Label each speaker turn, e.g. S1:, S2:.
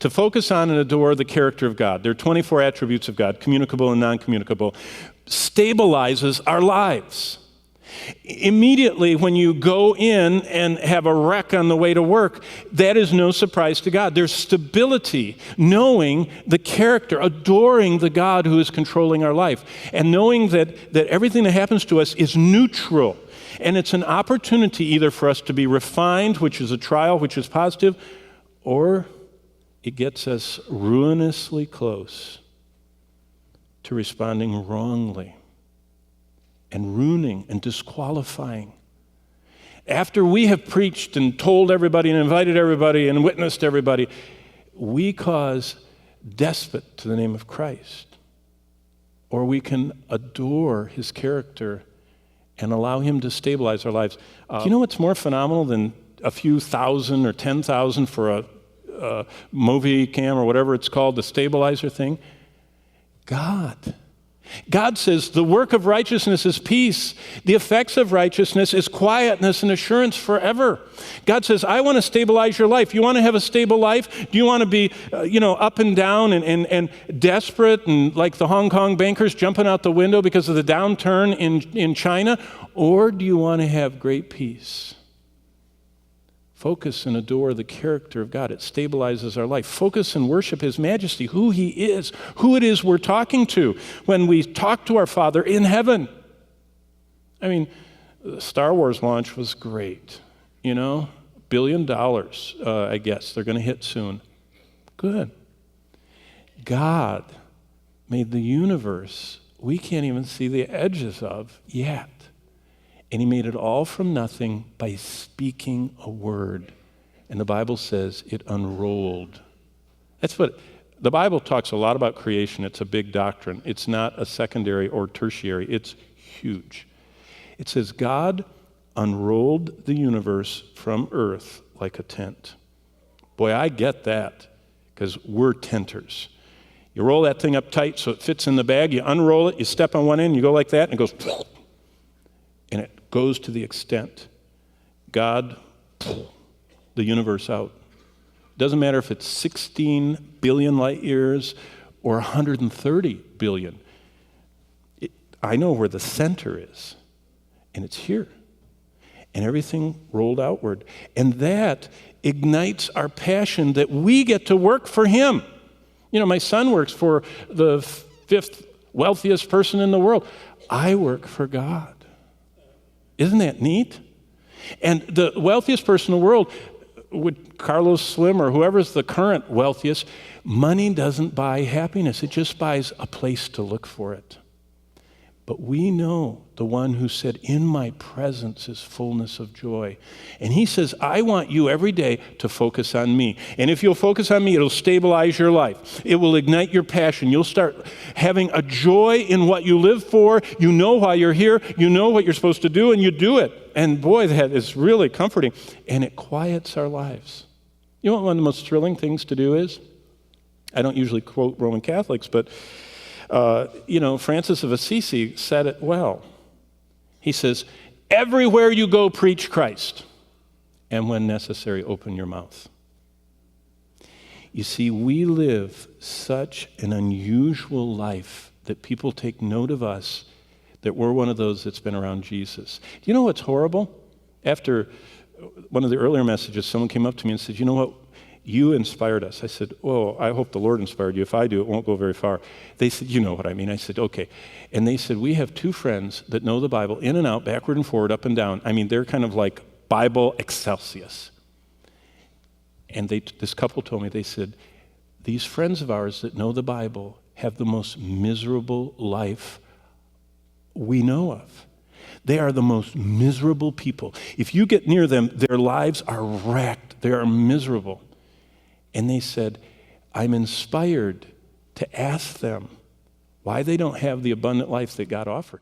S1: To focus on and adore the character of God. There are 24 attributes of God, communicable and non-communicable, stabilizes our lives. Immediately when you go in and have a wreck on the way to work, that is no surprise to God. There's stability, knowing the character, adoring the God who is controlling our life, and knowing that everything that happens to us is neutral. And it's an opportunity either for us to be refined, which is a trial, which is positive, or it gets us ruinously close to responding wrongly and ruining and disqualifying. After we have preached and told everybody and invited everybody and witnessed everybody, we cause despite to the name of Christ. Or we can adore his character and allow him to stabilize our lives. Do you know what's more phenomenal than a few thousand or 10,000 for a movie cam or whatever it's called, the stabilizer thing? God. God says the work of righteousness is peace. The effects of righteousness is quietness and assurance forever. God says, I want to stabilize your life. You want to have a stable life? Do you want to be, up and down and desperate and like the Hong Kong bankers jumping out the window because of the downturn in China? Or do you want to have great peace? Focus and adore the character of God. It stabilizes our life. Focus and worship his majesty, who he is, who it is we're talking to when we talk to our Father in heaven. I mean, the Star Wars launch was great. $1 billion, I guess. They're going to hit soon. Good. God made the universe we can't even see the edges of yet. And he made it all from nothing by speaking a word. And the Bible says it unrolled. That's what, the Bible talks a lot about creation. It's a big doctrine. It's not a secondary or tertiary. It's huge. It says God unrolled the universe from earth like a tent. Boy, I get that because we're tenters. You roll that thing up tight so it fits in the bag. You unroll it. You step on one end. You go like that and it goes, and it goes to the extent God pulled the universe out. Doesn't matter if it's 16 billion light years or 130 billion. I know where the center is, and it's here. And everything rolled outward. And that ignites our passion that we get to work for him. My son works for the 5th wealthiest person in the world. I work for God. Isn't that neat? And the wealthiest person in the world, would Carlos Slim or whoever's the current wealthiest, money doesn't buy happiness. It just buys a place to look for it. But we know the one who said, in my presence is fullness of joy. And he says, I want you every day to focus on me. And if you'll focus on me, it'll stabilize your life. It will ignite your passion. You'll start having a joy in what you live for. You know why you're here. You know what you're supposed to do, and you do it. And boy, that is really comforting. And it quiets our lives. You know what one of the most thrilling things to do is? I don't usually quote Roman Catholics, but Francis of Assisi said it well. He says, everywhere you go, preach Christ. And when necessary, open your mouth. You see, we live such an unusual life that people take note of us, that we're one of those that's been around Jesus. Do you know what's horrible? After one of the earlier messages, someone came up to me and said, you know what? You inspired us. I said, well, I hope the Lord inspired you. If I do, it won't go very far. They said, you know what I mean. I said, okay. And they said, we have 2 friends that know the Bible in and out, backward and forward, up and down. I mean, they're kind of like Bible Excelsius. And this couple told me, they said, these friends of ours that know the Bible have the most miserable life we know of. They are the most miserable people. If you get near them, their lives are wrecked. They are miserable. And they said, I'm inspired to ask them why they don't have the abundant life that God offered.